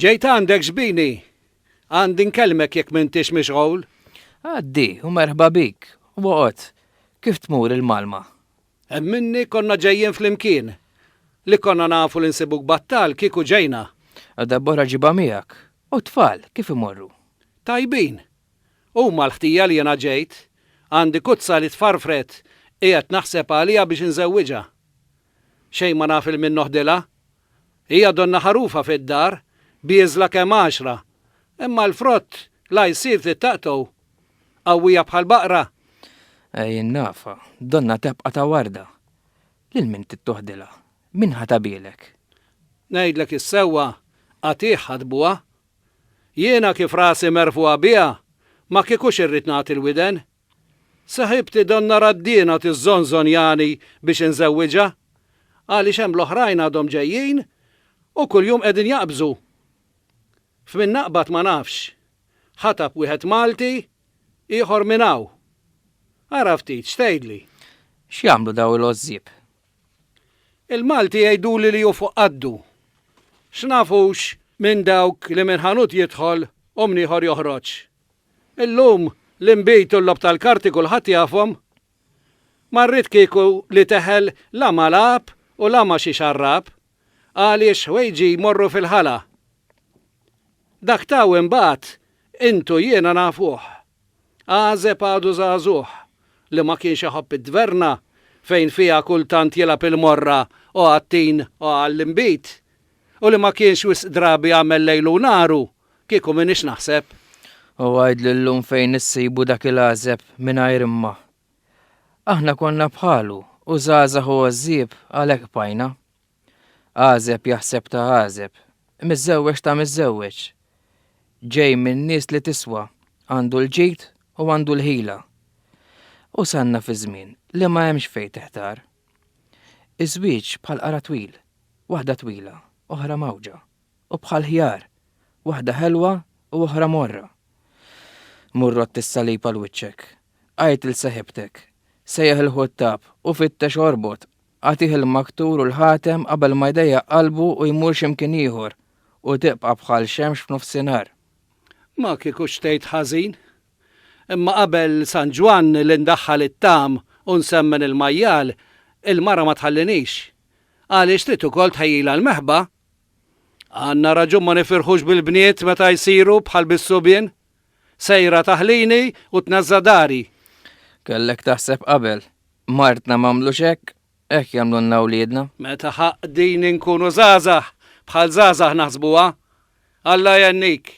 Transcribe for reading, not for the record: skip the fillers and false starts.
Ġejt għandek xbini. Għandi nkellmek jekk m'intix mixgħol. Għaddi, u merħba bik. U għot, kif tmur il-mgħallma? Minni konna ġejjin fl-imkien. Li konna nafu li nsibuk battal kieku ġejna. Darb'oħra ġiba miegħek. U t-tfal, kif imorru? Tajbin. Huma l-ħtija li jena ġejt. Għandi Kuzza li tfarfret qiegħed naħseb għalija biex inżewwiġha. Xejn ma naf il-min noħdilha. Hija donna ħarufa fid-dar, bieżla kemm 10. Imma l-frott la jsir tittaqtow. Qawwija bħal baqra. Ejjin nafa, donna tebqa' ta' warda. Lil min tittoħdilha, min ħatabilek? Ngħidlek is-sewwa għatih ħadbuha. Jiena kif rasi merfuqa biha, ma kiekux irrid nagħti l-widen. Saħibti donna raddina tiżżonżonjani biex inżewwiġha, għaliex hemm l-oħrajn għadhom ġejjin u kuljum qegħdin jaqbżu. F'min naqbad ma nafx. Ħatab wieħed Malti, ieħor minn hawn. Ara ftit x'tgħidli. X'jagħmlu daw il-għożġieb? Il-Malti jgħiduli li hu fuq qaddu. X'nafux minn dawk li minn ħanut jidħol u min ieħor joħroġ. Illum l-imbejt u l-lob tal-karti kulħadd jafhom. Ma rrid kieku li teħel la malab u la ma xi xarrab, għaliex ħwejġi jmorru fil-ħala. Dak taw imbagħad intu jiena nafuh. Għażeb għadu żagħżugħ li ma kienx iħobb id-dverna fejn fiha kultant jilgħab il-morra u għattin u għall-imbit u li ma kienx wisq drabi għamel lejlu naru kieku minix naħseb. U għajd l-lum fejn issibu dak il-għażeb mingħajr imma. Aħna konna bħalu u żgħażagħ u għożġieb għalhekk bajna. Għażeb jaħseb ta' għażeb, miżżewweġ ta' miżżewweġ. Ġej minn nies li tiswa, għandu l-ġejt u għandu l-ħila. U sanna fi żmien li ma hemmx fejn teħtar. Iż-żwieġ bħal qara twil, waħda twila, oħra mawġa, u bħal ħjar, waħda ħelwa u oħra morra. Murrot tissalib għal wiċċek, għajt il-seħibtek, sejjaħ il-ħuttab u fittex orbot, għatih il-maktur u l-ħatem qabel ma jdejjaq qalbu u jmur x'imkien ieħor u tibqa' bħal xemx f'nofsinhar. Ma kiekux tgħid ħażin. Imma qabel San Ġwan li ndaħħal it-tam u nsemmen il-majjal, il-mara ma tħallinix. Għaliex trid ukoll tħejjilha l-meħba. Għandna raġun ma nifirħux bil-bniet meta jsiru bħal bis-subien. Sejra taħlini u tnażza dari. Kellek taħseb qabel, martna m'għamlux hekk jagħmlulna wliedna. Meta ħaq din inkunu żgħażagħ bħal żgħażagħ naħsbuha. Alla jennik.